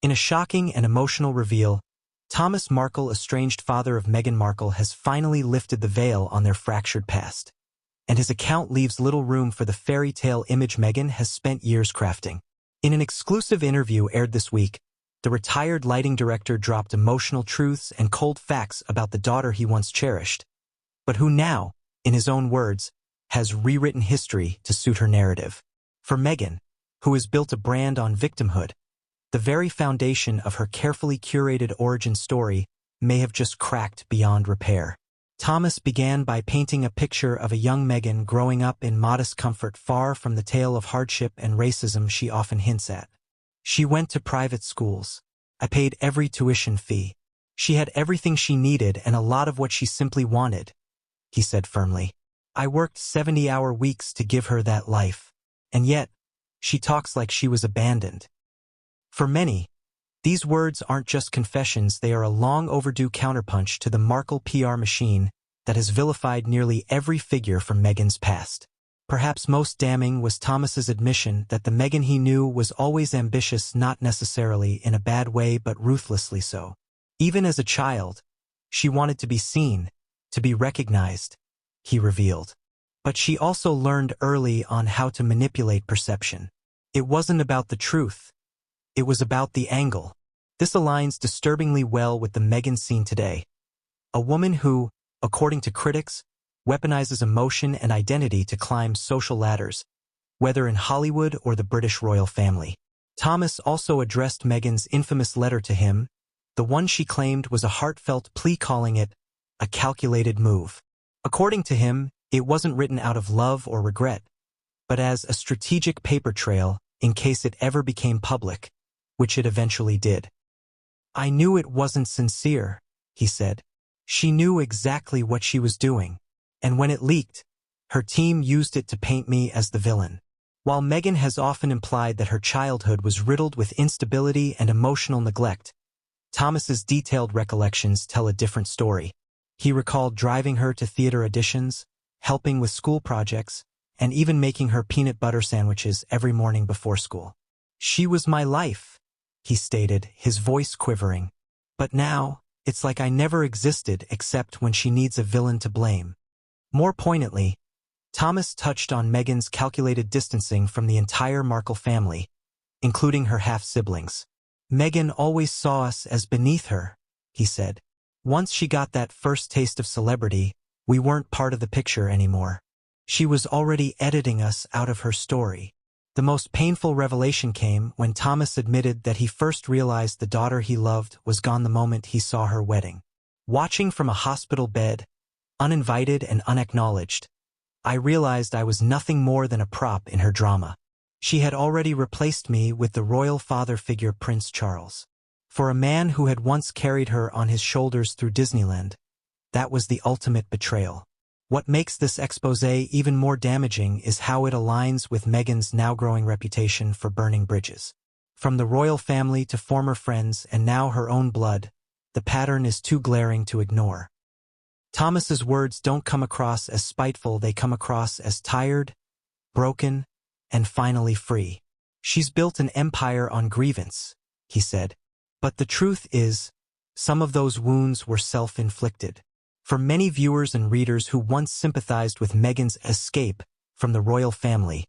In a shocking and emotional reveal, Thomas Markle, estranged father of Meghan Markle, has finally lifted the veil on their fractured past. And his account leaves little room for the fairy tale image Meghan has spent years crafting. In an exclusive interview aired this week, the retired lighting director dropped emotional truths and cold facts about the daughter he once cherished, but who now, in his own words, has rewritten history to suit her narrative. For Meghan, who has built a brand on victimhood, the very foundation of her carefully curated origin story may have just cracked beyond repair. Thomas began by painting a picture of a young Meghan growing up in modest comfort, far from the tale of hardship and racism she often hints at. She went to private schools. I paid every tuition fee. She had everything she needed and a lot of what she simply wanted, he said firmly. I worked 70-hour weeks to give her that life. And yet, she talks like she was abandoned. For many, these words aren't just confessions, they are a long overdue counterpunch to the Markle PR machine that has vilified nearly every figure from Meghan's past. Perhaps most damning was Thomas's admission that the Meghan he knew was always ambitious, not necessarily in a bad way but ruthlessly so. Even as a child, she wanted to be seen, to be recognized, he revealed. But she also learned early on how to manipulate perception. It wasn't about the truth. It was about the angle. This aligns disturbingly well with the Meghan seen today. A woman who, according to critics, weaponizes emotion and identity to climb social ladders, whether in Hollywood or the British royal family. Thomas also addressed Meghan's infamous letter to him, the one she claimed was a heartfelt plea, calling it a calculated move. According to him, it wasn't written out of love or regret, but as a strategic paper trail in case it ever became public, which it eventually did. I knew it wasn't sincere, he said. She knew exactly what she was doing, and when it leaked, her team used it to paint me as the villain. While Meghan has often implied that her childhood was riddled with instability and emotional neglect, Thomas's detailed recollections tell a different story. He recalled driving her to theater auditions, helping with school projects, and even making her peanut butter sandwiches every morning before school. She was my life, he stated, his voice quivering. But now, it's like I never existed except when she needs a villain to blame. More poignantly, Thomas touched on Meghan's calculated distancing from the entire Markle family, including her half-siblings. Meghan always saw us as beneath her, he said. Once she got that first taste of celebrity, we weren't part of the picture anymore. She was already editing us out of her story. The most painful revelation came when Thomas admitted that he first realized the daughter he loved was gone the moment he saw her wedding. Watching from a hospital bed, uninvited and unacknowledged, I realized I was nothing more than a prop in her drama. She had already replaced me with the royal father figure Prince Charles. For a man who had once carried her on his shoulders through Disneyland, that was the ultimate betrayal. What makes this exposé even more damaging is how it aligns with Meghan's now growing reputation for burning bridges. From the royal family to former friends and now her own blood, the pattern is too glaring to ignore. Thomas's words don't come across as spiteful, they come across as tired, broken, and finally free. She's built an empire on grievance, he said. But the truth is, some of those wounds were self-inflicted. For many viewers and readers who once sympathized with Meghan's escape from the royal family,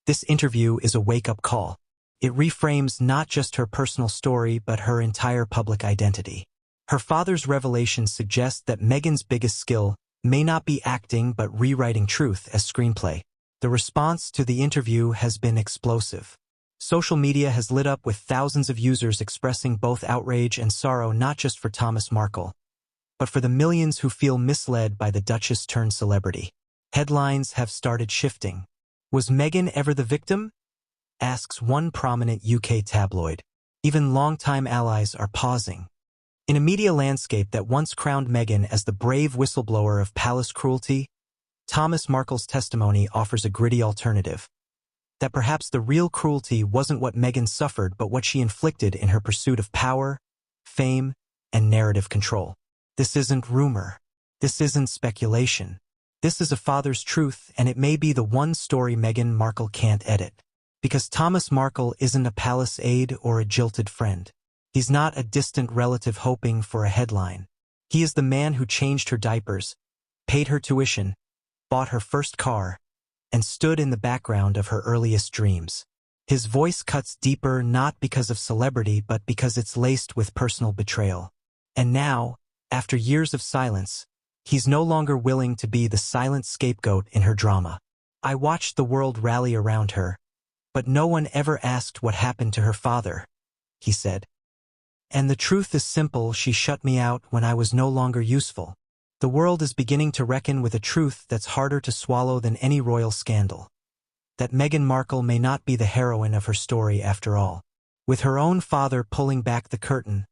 this interview is a wake-up call. It reframes not just her personal story but her entire public identity. Her father's revelations suggest that Meghan's biggest skill may not be acting but rewriting truth as screenplay. The response to the interview has been explosive. Social media has lit up with thousands of users expressing both outrage and sorrow, not just for Thomas Markle, but for the millions who feel misled by the Duchess-turned-celebrity. Headlines have started shifting. Was Meghan ever the victim? Asks one prominent UK tabloid. Even longtime allies are pausing. In a media landscape that once crowned Meghan as the brave whistleblower of palace cruelty, Thomas Markle's testimony offers a gritty alternative. That perhaps the real cruelty wasn't what Meghan suffered but what she inflicted in her pursuit of power, fame, and narrative control. This isn't rumor. This isn't speculation. This is a father's truth, and it may be the one story Meghan Markle can't edit. Because Thomas Markle isn't a palace aide or a jilted friend. He's not a distant relative hoping for a headline. He is the man who changed her diapers, paid her tuition, bought her first car, and stood in the background of her earliest dreams. His voice cuts deeper not because of celebrity but because it's laced with personal betrayal. And now, after years of silence, he's no longer willing to be the silent scapegoat in her drama. I watched the world rally around her, but no one ever asked what happened to her father, he said. And the truth is simple, she shut me out when I was no longer useful. The world is beginning to reckon with a truth that's harder to swallow than any royal scandal. That Meghan Markle may not be the heroine of her story after all. With her own father pulling back the curtain,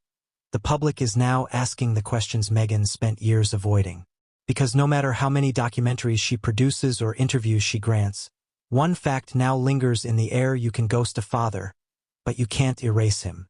the public is now asking the questions Meghan spent years avoiding. Because no matter how many documentaries she produces or interviews she grants, one fact now lingers in the air: you can ghost a father, but you can't erase him.